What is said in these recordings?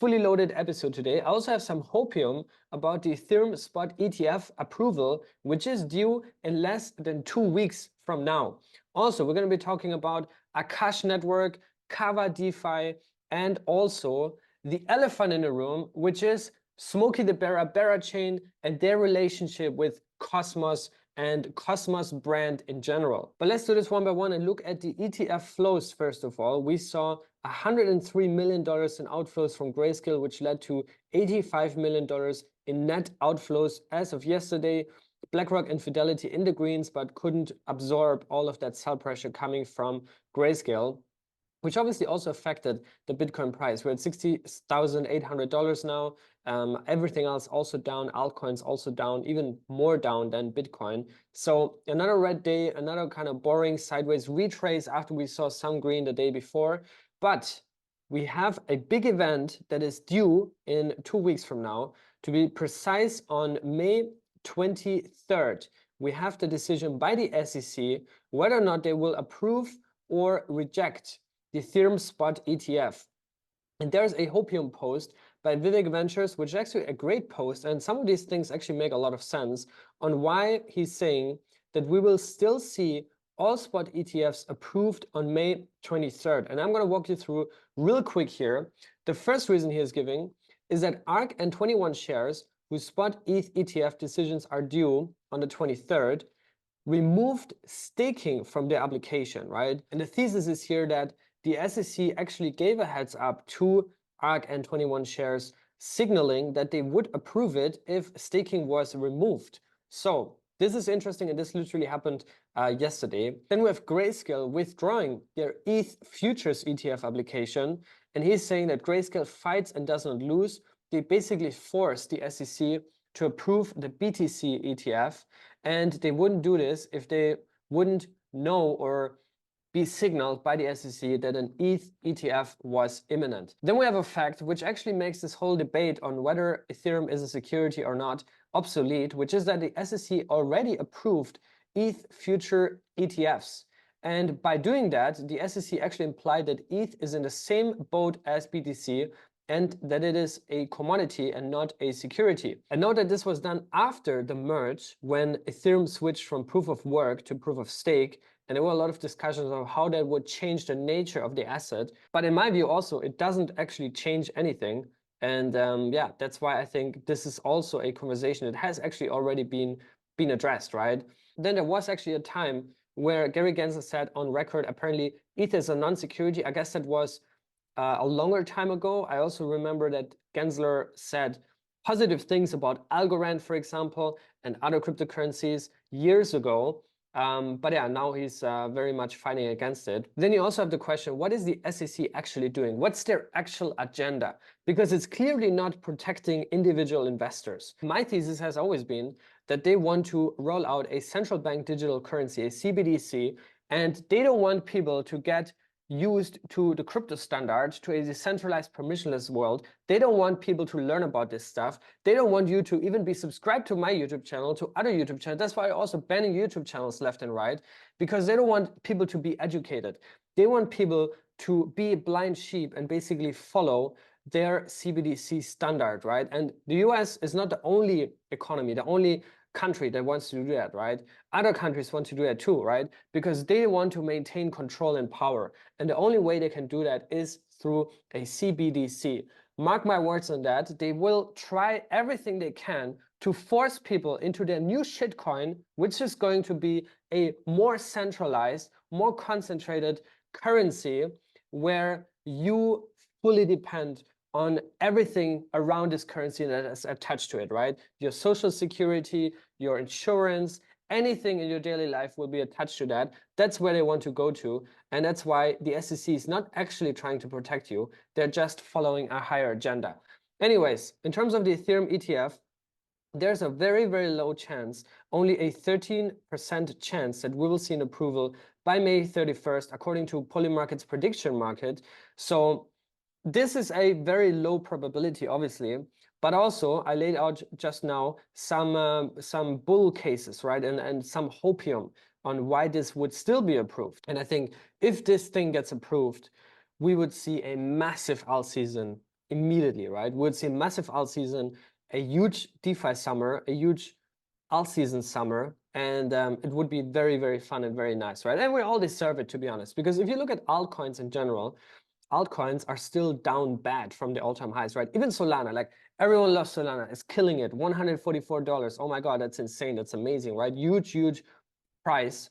fully loaded episode today. I also have some hopium about the Ethereum spot ETF approval, which is due in less than 2 weeks from now. Also, we're going to be talking about Akash Network, Kava DeFi, and also the elephant in the room, which is Smokey the Berachain and their relationship with Cosmos and Cosmos brand in general. But let's do this one by one and look at the ETF flows first of all. We saw $103 million in outflows from Grayscale, which led to $85 million in net outflows as of yesterday. BlackRock and Fidelity in the greens, but couldn't absorb all of that sell pressure coming from Grayscale, which obviously also affected the Bitcoin price. We're at $60,800 now. Everything else also down, altcoins also down, even more down than Bitcoin. So another red day, another kind of boring sideways retrace after we saw some green the day before. But we have a big event that is due in 2 weeks from now. To be precise, on May 23rd, we have the decision by the SEC whether or not they will approve or reject the Ethereum spot ETF. And there's a hopium post by Vivek Ventures, which is actually a great post, and some of these things actually make a lot of sense on why he's saying that we will still see all spot ETFs approved on May 23rd. And I'm going to walk you through real quick here. The first reason he is giving is that ARK and 21 shares whose spot ETH ETF decisions are due on the 23rd removed staking from their application, right? And the thesis is here that the SEC actually gave a heads up to ARK and 21 shares, signaling that they would approve it if staking was removed. So this is interesting, and this literally happened yesterday. Then we have Grayscale withdrawing their ETH futures ETF application, and he's saying that Grayscale fights and does not lose. They basically forced the SEC to approve the BTC ETF, and they wouldn't do this if they wouldn't know or be signaled by the SEC that an ETH ETF was imminent. Then we have a fact which actually makes this whole debate on whether Ethereum is a security or not obsolete, which is that the SEC already approved ETH future ETFs. And by doing that, the SEC actually implied that ETH is in the same boat as BTC and that it is a commodity and not a security. And note that this was done after the merge, when Ethereum switched from proof of work to proof of stake. And there were a lot of discussions on how that would change the nature of the asset. But in my view also, it doesn't actually change anything. And yeah, that's why I think this is also a conversation that has actually already been addressed, right? Then there was actually a time where Gary Gensler said on record, apparently ETH is a non-security. I guess that was a longer time ago. I also remember that Gensler said positive things about Algorand, for example, and other cryptocurrencies years ago. But yeah, now he's very much fighting against it. Then you also have the question, what is the SEC actually doing? What's their actual agenda? Because it's clearly not protecting individual investors. My thesis has always been that they want to roll out a central bank digital currency, a CBDC, and they don't want people to get used to the crypto standard, to a decentralized permissionless world. They don't want people to learn about this stuff. They don't want you to even be subscribed to my YouTube channel, to other YouTube channels. That's why I'm also banning YouTube channels left and right, because they don't want people to be educated. They want people to be blind sheep and basically follow their CBDC standard, right? And the US is not the only economy, the only country that wants to do that, right? Other countries want to do that too, right? Because they want to maintain control and power. And the only way they can do that is through a CBDC. Mark my words on that. They will try everything they can to force people into their new shitcoin, which is going to be a more centralized, more concentrated currency where you fully depend on everything around this currency that is attached to it, right? Your social security, your insurance, anything in your daily life will be attached to that. That's where they want to go to. And that's why the SEC is not actually trying to protect you. They're just following a higher agenda. Anyways, in terms of the Ethereum ETF, there's a very, very low chance, only a 13% chance that we will see an approval by May 31st, according to Polymarket's prediction market. So this is a very low probability, obviously, but also I laid out just now some bull cases, right, and some hopium on why this would still be approved. And I think if this thing gets approved, we would see a massive alt season immediately, right? We'll see a massive alt season, a huge DeFi summer, a huge alt season summer, and it would be very, very fun and very nice, right? And we all deserve it, to be honest, because if you look at altcoins in general, altcoins are still down bad from the all-time highs, right? Even Solana, like everyone loves Solana, is killing it, $144. Oh my God, that's insane, that's amazing, right? Huge, huge price.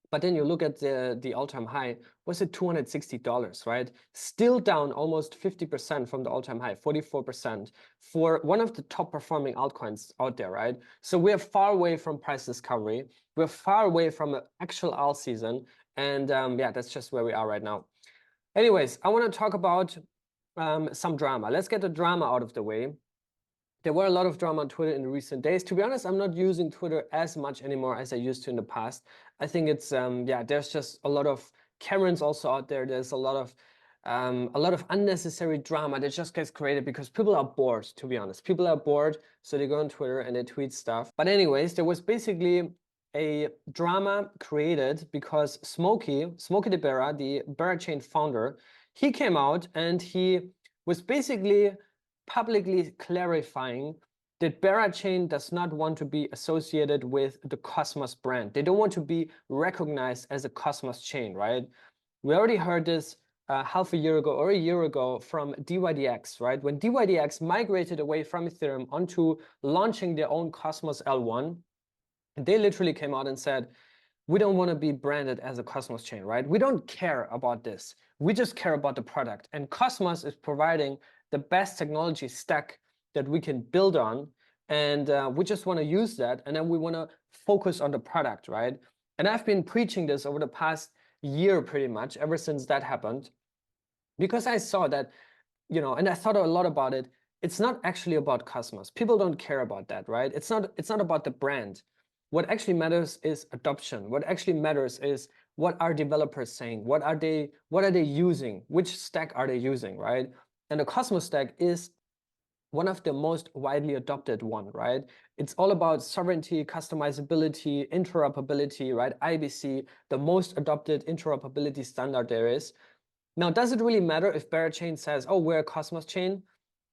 But then you look at the all-time high, was it $260, right? Still down almost 50% from the all-time high, 44% for one of the top performing altcoins out there, right? So we're far away from price discovery. We're far away from an actual alt season. And yeah, that's just where we are right now. Anyways, I want to talk about some drama. Let's get the drama out of the way. There were a lot of drama on Twitter in recent days. To be honest, I'm not using Twitter as much anymore as I used to in the past. I think it's yeah, there's just a lot of Karens also out there. There's a lot of unnecessary drama that just gets created because people are bored, to be honest. People are bored, so they go on Twitter and they tweet stuff. But anyways, there was basically a drama created because Smokey the Bera, the Berachain founder, he came out and he was basically publicly clarifying that Berachain does not want to be associated with the Cosmos brand. They don't want to be recognized as a Cosmos chain, right? We already heard this half a year ago or a year ago from DYDX, right? When DYDX migrated away from Ethereum onto launching their own Cosmos L1, they literally came out and said, we don't want to be branded as a Cosmos chain, right? We don't care about this. We just care about the product. And Cosmos is providing the best technology stack that we can build on. And we just want to use that. And then we want to focus on the product, right? And I've been preaching this over the past year, pretty much, ever since that happened, because I saw that, you know, and I thought a lot about it. It's not actually about Cosmos. People don't care about that, right? It's not about the brand. What actually matters is adoption. What actually matters is what are developers saying? What are they using? Which stack are they using, right? And the Cosmos stack is one of the most widely adopted one, right? It's all about sovereignty, customizability, interoperability, right? IBC, the most adopted interoperability standard there is. Now, does it really matter if Berachain says, oh, we're a Cosmos chain?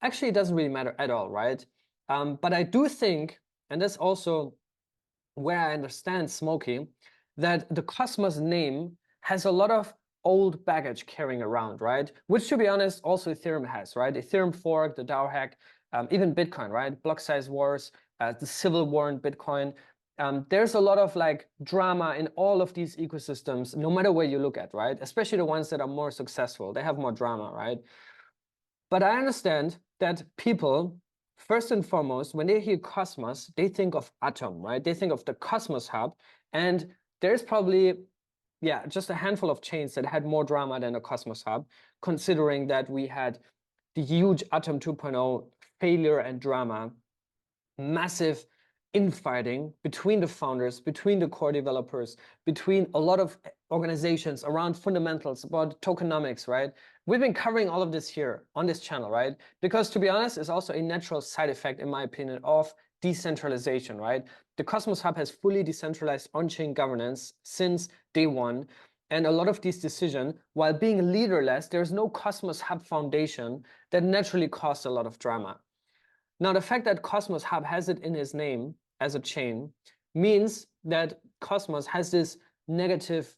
Actually, it doesn't really matter at all, right? But I do think, and that's also where I understand Smokey, that the Cosmos name has a lot of old baggage carrying around, right? Which, to be honest, also Ethereum has, right? Ethereum fork, the DAO hack, even Bitcoin, right? Block size wars, the civil war in Bitcoin. There's a lot of like drama in all of these ecosystems, no matter where you look at, right? Especially the ones that are more successful, they have more drama, right? But I understand that people, first and foremost, when they hear Cosmos, they think of Atom, right? They think of the Cosmos hub, and there's probably, yeah, just a handful of chains that had more drama than the Cosmos hub, considering that we had the huge Atom 2.0 failure and drama, massive infighting between the founders, between the core developers, between a lot of organizations around fundamentals about tokenomics, right? We've been covering all of this here on this channel, right? Because to be honest, it's also a natural side effect, in my opinion, of decentralization, right? The Cosmos Hub has fully decentralized on-chain governance since day one. And a lot of these decisions, while being leaderless, there's no Cosmos Hub foundation that naturally caused a lot of drama. Now, the fact that Cosmos Hub has it in his name as a chain means that Cosmos has this negative,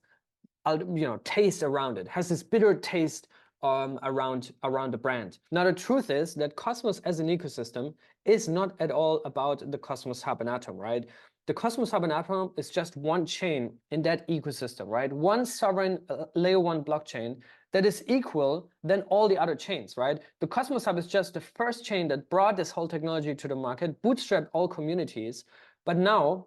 taste around it, has this bitter taste around the brand. Now, the truth is that Cosmos as an ecosystem is not at all about the Cosmos Hub and Atom, right? The Cosmos Hub and Atom is just one chain in that ecosystem, right? One sovereign layer one blockchain that is equal than all the other chains, right? The Cosmos Hub is just the first chain that brought this whole technology to the market, bootstrapped all communities. But now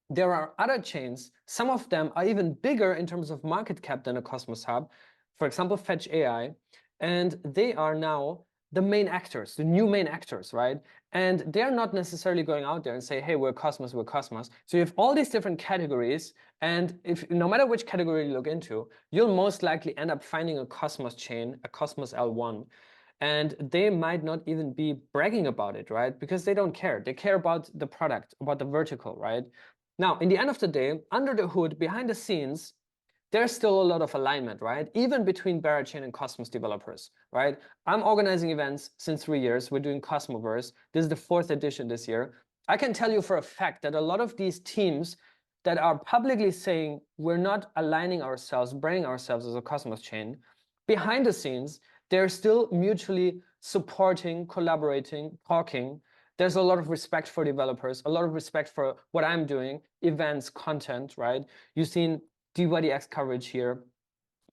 there are other chains. Some of them are even bigger in terms of market cap than a Cosmos Hub. For example, Fetch AI, and they are now the main actors, the new main actors, right? And they're not necessarily going out there and say, hey, we're Cosmos, we're Cosmos. So you have all these different categories, and if no matter which category you look into, you'll most likely end up finding a Cosmos chain, a Cosmos L1, and they might not even be bragging about it, right? Because they don't care. They care about the product, about the vertical, right? Now, in the end of the day, under the hood, behind the scenes, there's still a lot of alignment, right? Even between Berachain and Cosmos developers, right? I'm organizing events since 3 years. We're doing Cosmoverse. This is the 4th edition this year. I can tell you for a fact that a lot of these teams that are publicly saying we're not aligning ourselves, branding ourselves as a Cosmos chain, behind the scenes, they're still mutually supporting, collaborating, talking. There's a lot of respect for developers, a lot of respect for what I'm doing, events, content, right? You've seen DYDX coverage here.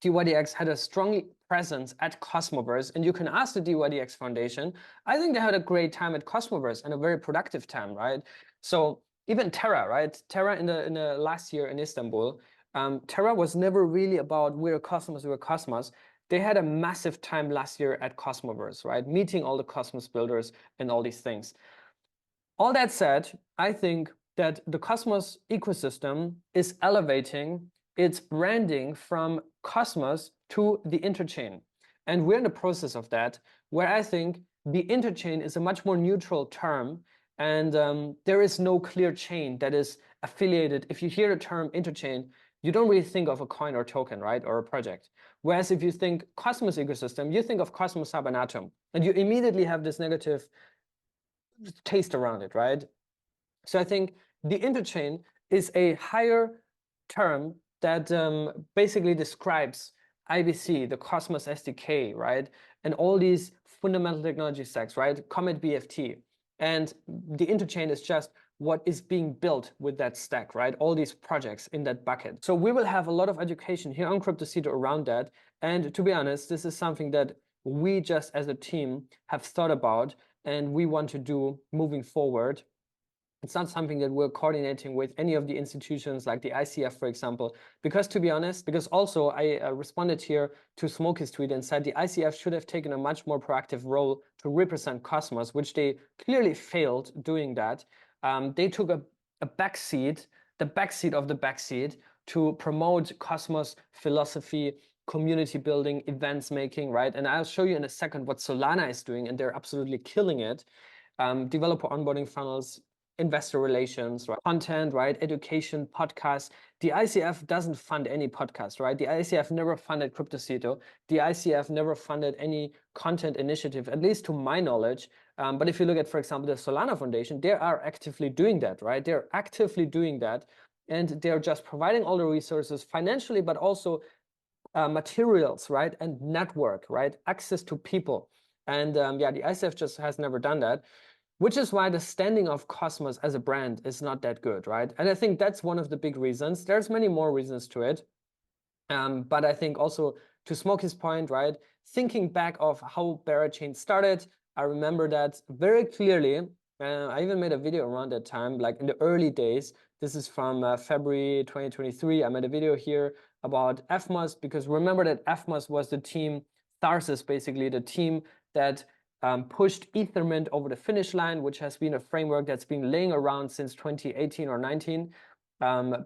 DYDX had a strong presence at Cosmoverse, and you can ask the DYDX Foundation. I think they had a great time at Cosmoverse and a very productive time, right? So even Terra, right? Terra in the last year in Istanbul, Terra was never really about we're Cosmos, we're Cosmos. They had a massive time last year at Cosmoverse, right? Meeting all the Cosmos builders and all these things. All that said, I think that the Cosmos ecosystem is elevating its branding from Cosmos to the Interchain. And we're in the process of that, where I think the Interchain is a much more neutral term, and there is no clear chain that is affiliated. If you hear the term Interchain, you don't really think of a coin or token, right, or a project. Whereas if you think Cosmos ecosystem, you think of Cosmos Sabanatum, and you immediately have this negative taste around it, right? So I think the Interchain is a higher term that basically describes IBC, the Cosmos SDK, right? And all these fundamental technology stacks, right? Comet BFT. And the Interchain is just what is being built with that stack, right? All these projects in that bucket. So we will have a lot of education here on CryptoCito around that. And to be honest, this is something that we just as a team have thought about and we want to do moving forward. It's not something that we're coordinating with any of the institutions like the ICF, for example, because to be honest, because also I responded here to Smokey's tweet and said the ICF should have taken a much more proactive role to represent Cosmos, which they clearly failed doing that. They took a backseat, the backseat of the backseat to promote Cosmos philosophy, community building, events making, right? And I'll show you in a second what Solana is doing, and they're absolutely killing it. Developer onboarding funnels, investor relations, right? Content, right? Education, podcasts. The ICF doesn't fund any podcast, right? The ICF never funded CryptoCito. The ICF never funded any content initiative, at least to my knowledge. But if you look at, for example, the Solana Foundation, they are actively doing that, right? They're actively doing that. And they're just providing all the resources financially, but also materials, right? And network, right? Access to people. And yeah, the ICF just has never done that. Which is why the standing of Cosmos as a brand is not that good, right? And I think that's one of the big reasons. There's many more reasons to it. But I think also to Smokey's point, right? Thinking back of how Berachain started, I remember that very clearly. I even made a video around that time, like in the early days. This is from February 2023. I made a video here about evmos, because remember that evmos was the team, Tharsis basically, the team that pushed Ethermint over the finish line, which has been a framework that's been laying around since 2018 or 19,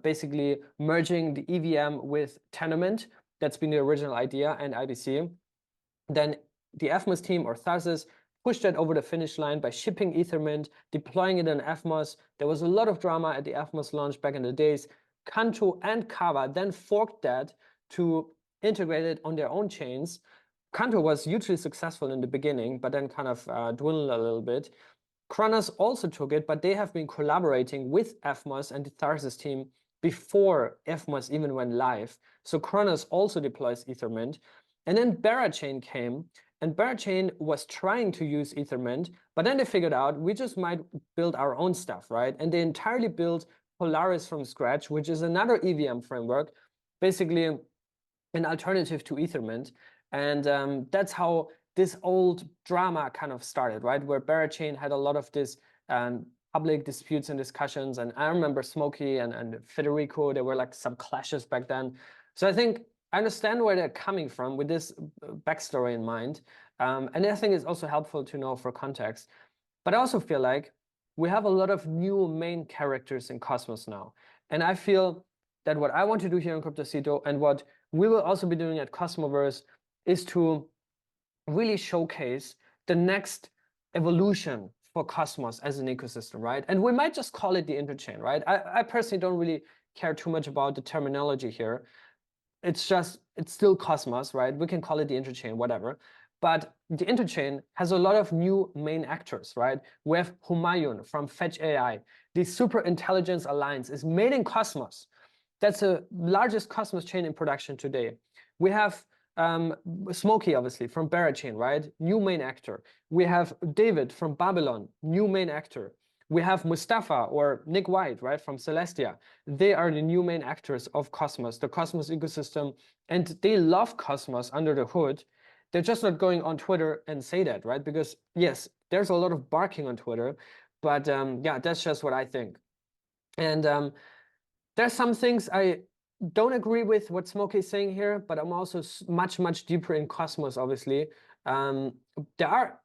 basically merging the EVM with Tenement. That's been the original idea, and IBC. Then the evmos team, or Tharsis, pushed that over the finish line by shipping Ethermint, deploying it in evmos. There was a lot of drama at the evmos launch back in the days. Canto and Kava then forked that to integrate it on their own chains. Canto was hugely successful in the beginning, but then kind of dwindled a little bit. Kronos also took it, but they have been collaborating with evmos and the Tharsis team before evmos even went live. So Kronos also deploys Ethermint. And then Berachain came, and Berachain was trying to use Ethermint, but then they figured out we just might build our own stuff, right? And they entirely built Polaris from scratch, which is another EVM framework, basically an alternative to Ethermint. And that's how this old drama kind of started, right? Where Berachain had a lot of this public disputes and discussions. And I remember Smokey and Federico, there were like some clashes back then. So I think I understand where they're coming from with this backstory in mind. And I think it's also helpful to know for context. But I also feel like we have a lot of new main characters in Cosmos now. And I feel that what I want to do here in CryptoCito and what we will also be doing at Cosmoverse is to really showcase the next evolution for Cosmos as an ecosystem, right? And we might just call it the Interchain, right? I personally don't really care too much about the terminology here. it's still Cosmos, right? We can call it the Interchain, whatever. But the Interchain has a lot of new main actors, right? We have Humayun from Fetch AI. The Super Intelligence Alliance is made in Cosmos. That's the largest Cosmos chain in production today. We have Smokey, obviously, from Berachain, right? New main actor. We have David from Babylon, new main actor. We have Mustafa or Nick White, right, from Celestia. They are the new main actors of Cosmos, the Cosmos ecosystem, and they love Cosmos under the hood. They're just not going on Twitter and say that, right? Because yes, there's a lot of barking on Twitter, but yeah, that's just what I think. And there's some things I don't agree with what Smokey is saying here, but I'm also much, much deeper in Cosmos, obviously. There are,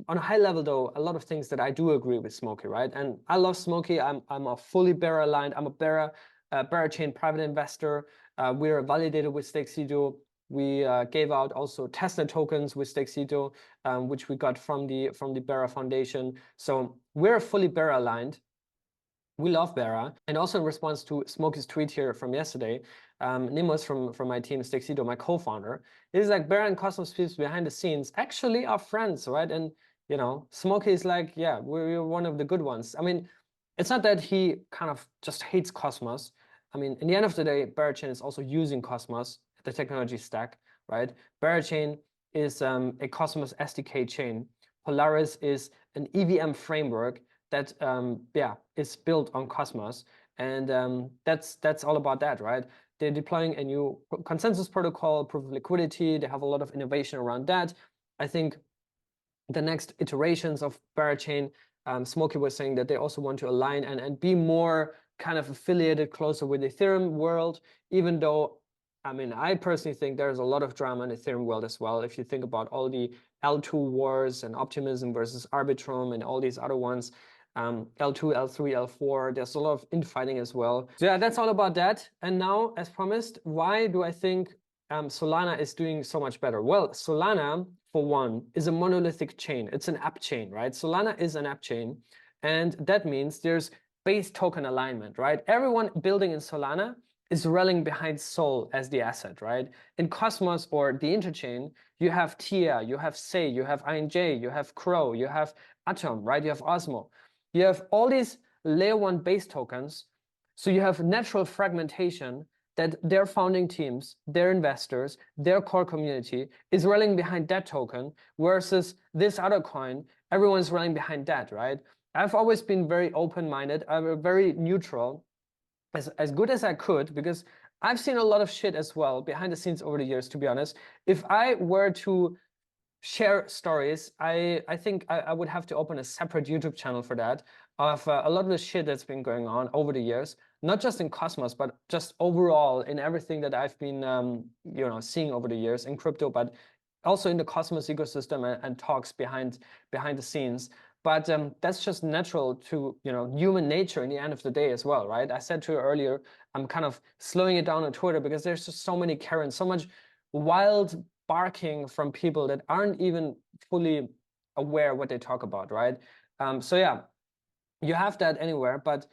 on a high level though, a lot of things that I do agree with Smokey, right? And I love Smokey. I'm a fully Bera aligned. I'm a Berachain private investor. We're validated with stkXPRT. We gave out also testnet tokens with stkXPRT, which we got from the Bera Foundation. So we're fully Bera aligned. We love Bera. And also in response to Smokey's tweet here from yesterday, Nimos from my team, stkXPRT, my co-founder, is like Bera and Cosmos peeps behind the scenes actually are friends, right? And you know, Smokey is like, yeah, we're one of the good ones. I mean, it's not that he kind of just hates Cosmos. I mean, in the end of the day, Berachain is also using Cosmos, the technology stack, right? Berachain is a Cosmos SDK chain. Polaris is an EVM framework that yeah, is built on Cosmos, and that's all about that, right? They're deploying a new consensus protocol, proof of liquidity. They have a lot of innovation around that. I think the next iterations of Berachain, Smokey was saying that they also want to align and be more kind of affiliated closer with the Ethereum world, even though, I mean, I personally think there's a lot of drama in the Ethereum world as well. If you think about all the L2 wars and Optimism versus Arbitrum and all these other ones, L2, L3, L4, there's a lot of infighting as well. So yeah, that's all about that. And now, as promised, why do I think Solana is doing so much better? Well, Solana, for one, is a monolithic chain. It's an app chain, right? Solana is an app chain. And that means there's base token alignment, right? Everyone building in Solana is rallying behind Sol as the asset, right? In Cosmos or the Interchain, you have Tia, you have Say, you have INJ, you have Crow, you have Atom, right? You have Osmo. You have all these layer one base tokens. So you have natural fragmentation that their founding teams, their investors, their core community is rallying behind that token versus this other coin, everyone's rallying behind that, right? I've always been very open-minded, I'm very neutral, as good as I could, because I've seen a lot of shit as well behind the scenes over the years, to be honest. If I were to share stories, I think I would have to open a separate YouTube channel for that, of a lot of the shit that's been going on over the years, not just in Cosmos, but just overall in everything that I've been you know, seeing over the years in crypto, but also in the Cosmos ecosystem and talks behind the scenes. But that's just natural to, you know, human nature in the end of the day as well, right? I said to you earlier, I'm kind of slowing it down on Twitter because there's just so many Karens, so much wild barking from people that aren't even fully aware what they talk about, right? So yeah, you have that anywhere, but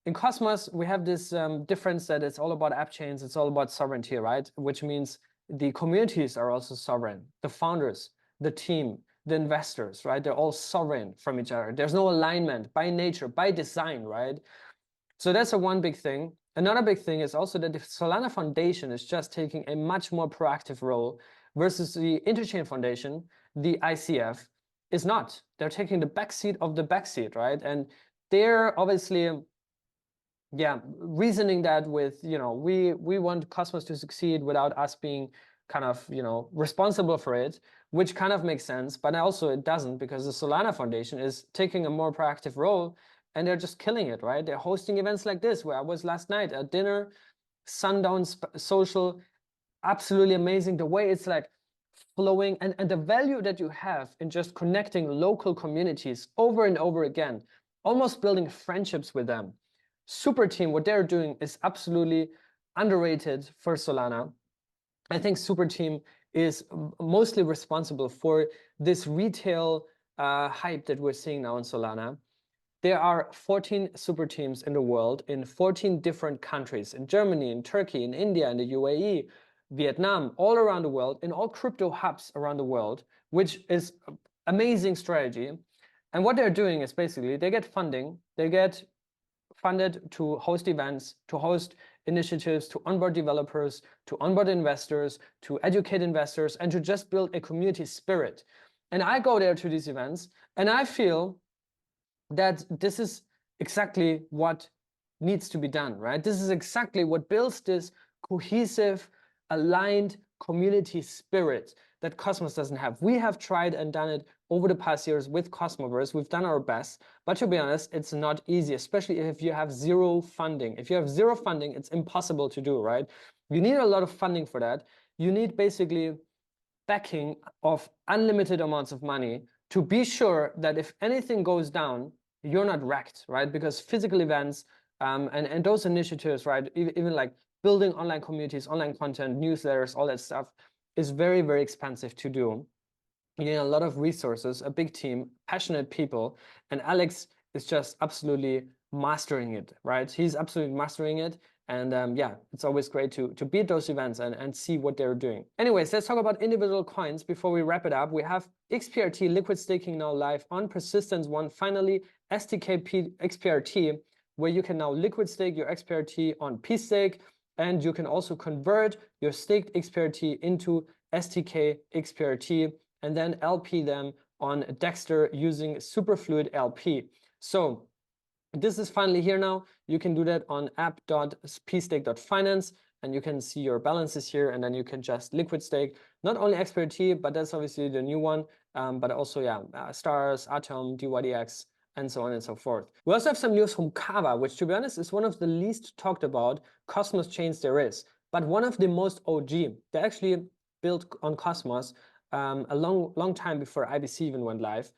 in Cosmos, we have this difference that it's all about app chains, it's all about sovereignty, right? Which means the communities are also sovereign, the founders, the team, the investors, right? They're all sovereign from each other. There's no alignment by nature, by design, right? So that's a one big thing. Another big thing is also that the Solana Foundation is just taking a much more proactive role versus the Interchain Foundation, the ICF, is not. They're taking the backseat of the backseat, right? And they're obviously, yeah, reasoning that with, you know, we want Cosmos to succeed without us being kind of, you know, responsible for it, which kind of makes sense, but also it doesn't, because the Solana Foundation is taking a more proactive role and they're just killing it, right? They're hosting events like this, where I was last night at dinner, sundown social, absolutely amazing. The way it's like flowing and the value that you have in just connecting local communities over and over again, almost building friendships with them. Super Team, what they're doing is absolutely underrated for Solana. I think Super Team is mostly responsible for this retail hype that we're seeing now in Solana. There are 14 super teams in the world in 14 different countries, in Germany, in Turkey, in India, in the UAE, Vietnam, all around the world, in all crypto hubs around the world, which is an amazing strategy. And what they're doing is basically they get funding, they get funded to host events, to host initiatives, to onboard developers, to onboard investors, to educate investors, and to just build a community spirit. And I go there to these events, and I feel that this is exactly what needs to be done, right? This is exactly what builds this cohesive, aligned community spirit that Cosmos doesn't have. We have tried and done it over the past years with Cosmoverse. We've done our best, but to be honest, it's not easy, especially if you have zero funding. If you have zero funding, it's impossible to do, right? You need a lot of funding for that. You need basically backing of unlimited amounts of money to be sure that if anything goes down, you're not wrecked, right? Because physical events and those initiatives, right, even like building online communities, online content, newsletters, all that stuff is very, very expensive to do. You need a lot of resources, a big team, passionate people, and Alex is just absolutely mastering it, right? He's absolutely mastering it. And yeah, it's always great to be at those events and see what they're doing. Anyways, let's talk about individual coins before we wrap it up. We have XPRT liquid staking now live on Persistence 1, finally stkXPRT, where you can now liquid stake your XPRT on pStake, and you can also convert your staked XPRT into stkXPRT and then LP them on Dexter using Superfluid LP. So this is finally here now. You can do that on app.pstake.finance, and you can see your balances here, and then you can just liquid stake not only XPRT, but that's obviously the new one, but also, yeah, Stars, Atom, DYDX, and so on and so forth. We also have some news from Kava, which to be honest is one of the least talked about Cosmos chains there is, but one of the most OG. They actually built on Cosmos a long time before IBC even went live.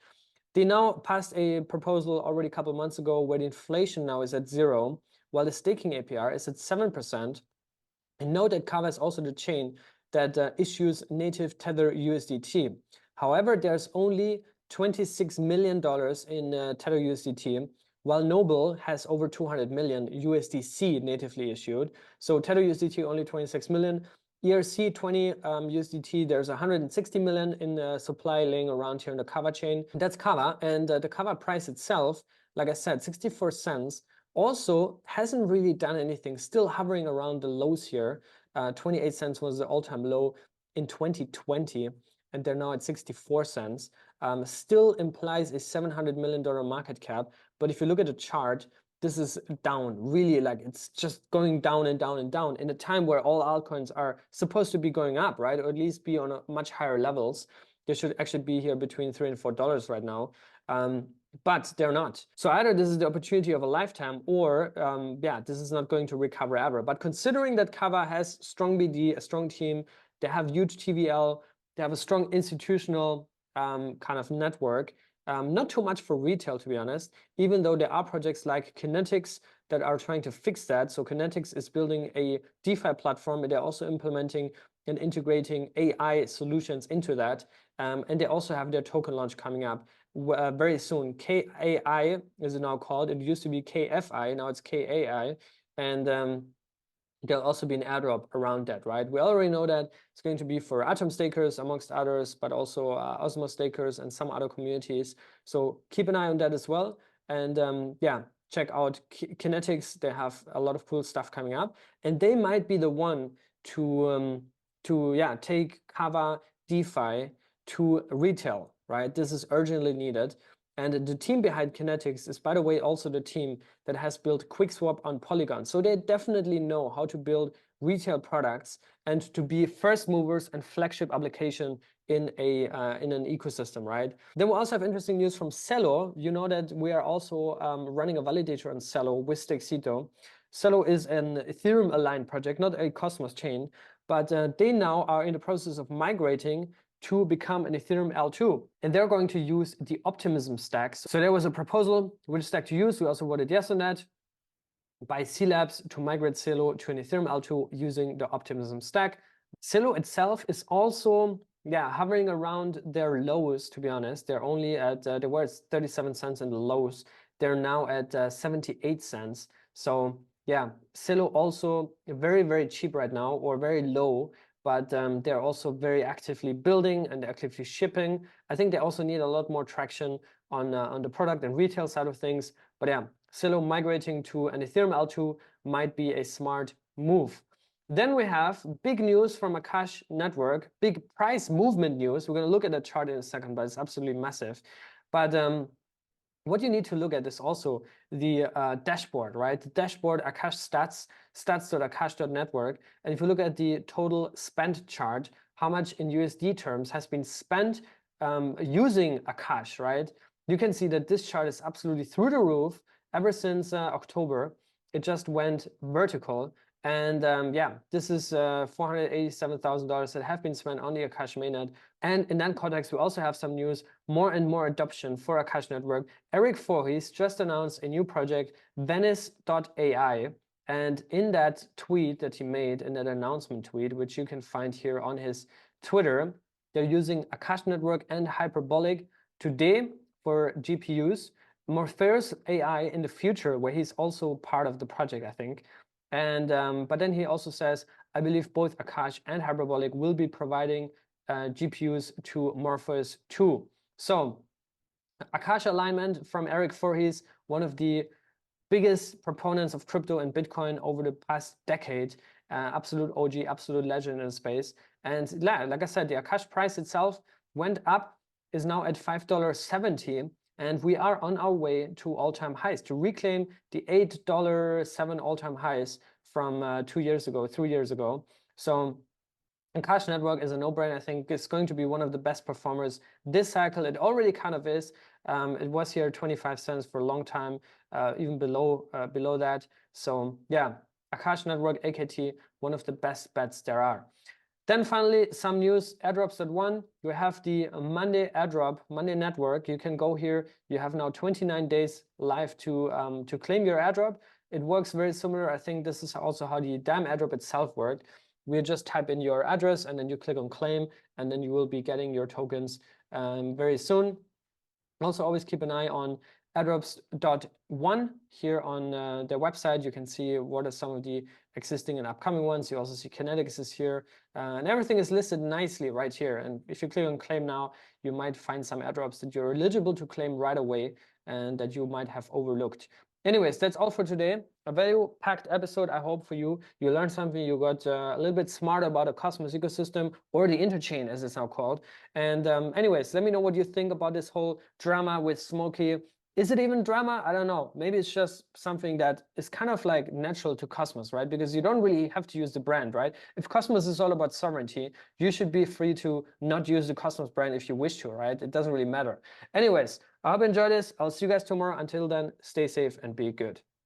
They now passed a proposal already a couple of months ago where the inflation now is at 0, while the staking APR is at 7%. And note that Kava is also the chain that issues native Tether USDT. However, there's only $26 million in Tether USDT, while Noble has over 200 million USDC natively issued. So Tether USDT only 26 million. ERC20 USDT, there's 160 million in supply laying around here in the Kava chain. That's Kava, and the Kava price itself, like I said, 64 cents, also hasn't really done anything, still hovering around the lows here. 28 cents was the all-time low in 2020, and they're now at 64 cents. Still implies a $700 million market cap, but if you look at the chart, this is down, really, like it's just going down and down and down in a time where all altcoins are supposed to be going up, right? Or at least be on a much higher levels. They should actually be here between $3 and $4 right now. But they're not. So either this is the opportunity of a lifetime, or yeah, this is not going to recover ever. But considering that Kava has strong BD, a strong team, they have huge TVL, they have a strong institutional kind of network, not too much for retail, to be honest, even though there are projects like Kinetix that are trying to fix that. So Kinetix is building a DeFi platform, and they're also implementing and integrating AI solutions into that. And they also have their token launch coming up very soon. KAI is it now called. It used to be KFI, now it's KAI. And there'll also be an airdrop around that, right? We already know that it's going to be for Atom stakers, amongst others, but also Osmos stakers and some other communities. So keep an eye on that as well. And yeah, check out Kinetix. They have a lot of cool stuff coming up, and they might be the one to yeah, take Kava DeFi to retail, right? This is urgently needed. And the team behind Kinetix is, by the way, also the team that has built QuickSwap on Polygon. So they definitely know how to build retail products and to be first movers and flagship application in an ecosystem, right? Then we also have interesting news from Celo. You know that we are also running a validator on Celo with Stexito. Celo is an Ethereum aligned project, not a Cosmos chain, but they now are in the process of migrating to become an Ethereum L2, and they're going to use the Optimism stacks. So there was a proposal which stack to use. We also voted yes on that by C Labs to migrate Celo to an Ethereum L2 using the Optimism stack. Celo itself is also, yeah, hovering around their lows, to be honest. They're only at, they were at 37 cents in the lows. They're now at 78 cents. So yeah, Celo also very, very cheap right now, or very low. but they're also very actively building and actively shipping. I think they also need a lot more traction on the product and retail side of things. But yeah, Celo migrating to an Ethereum L2 might be a smart move. Then we have big news from Akash Network, big price movement news. We're going to look at the chart in a second, but it's absolutely massive. But what you need to look at is also the dashboard, right? The dashboard, Akash stats, stats.akash.network. And if you look at the total spend chart, how much in USD terms has been spent using Akash, right? You can see that this chart is absolutely through the roof ever since October. It just went vertical. And yeah, this is $487,000 that have been spent on the Akash mainnet. And in that context, we also have some news, more and more adoption for Akash Network. Eric Voorhees just announced a new project, Venice.ai. And in that tweet that he made, in that announcement tweet, which you can find here on his Twitter, they're using Akash Network and Hyperbolic today for GPUs. Morpheus AI in the future, where he's also part of the project, I think. And but then he also says, I believe both Akash and Hyperbolic will be providing GPUs to Morpheus 2. So Akash alignment from Eric Voorhees, one of the biggest proponents of crypto and Bitcoin over the past decade, absolute OG, absolute legend in the space. And yeah, like I said, the Akash price itself went up, is now at $5.70. And we are on our way to all-time highs, to reclaim the $8.07 all-time highs from 2 years ago, 3 years ago. So Akash Network is a no-brainer. I think it's going to be one of the best performers this cycle. It already kind of is. It was here 25 cents for a long time, even below that. So yeah, Akash Network, AKT, one of the best bets there are. Then finally, some news, airdrops.one. You have the Monday airdrop, Monday network. You can go here. You have now 29 days live to claim your airdrop. It works very similar. I think this is also how the DAM airdrop itself worked. We just type in your address and then you click on claim, and then you will be getting your tokens very soon. Also, always keep an eye on airdrops.one here on their website. You can see what are some of the existing and upcoming ones. You also see Kinetix is here, and everything is listed nicely right here. And if you click on claim now, you might find some airdrops that you're eligible to claim right away and that you might have overlooked. Anyways, that's all for today. A value-packed episode, I hope, for you. You learned something, you got a little bit smarter about the Cosmos ecosystem, or the Interchain, as it's now called. And anyways, let me know what you think about this whole drama with Smokey. Is it even drama? I don't know. Maybe it's just something that is kind of like natural to Cosmos, right? Because you don't really have to use the brand, right? If Cosmos is all about sovereignty, you should be free to not use the Cosmos brand if you wish to, right? It doesn't really matter. Anyways, I hope you enjoyed this. I'll see you guys tomorrow. Until then, stay safe and be good.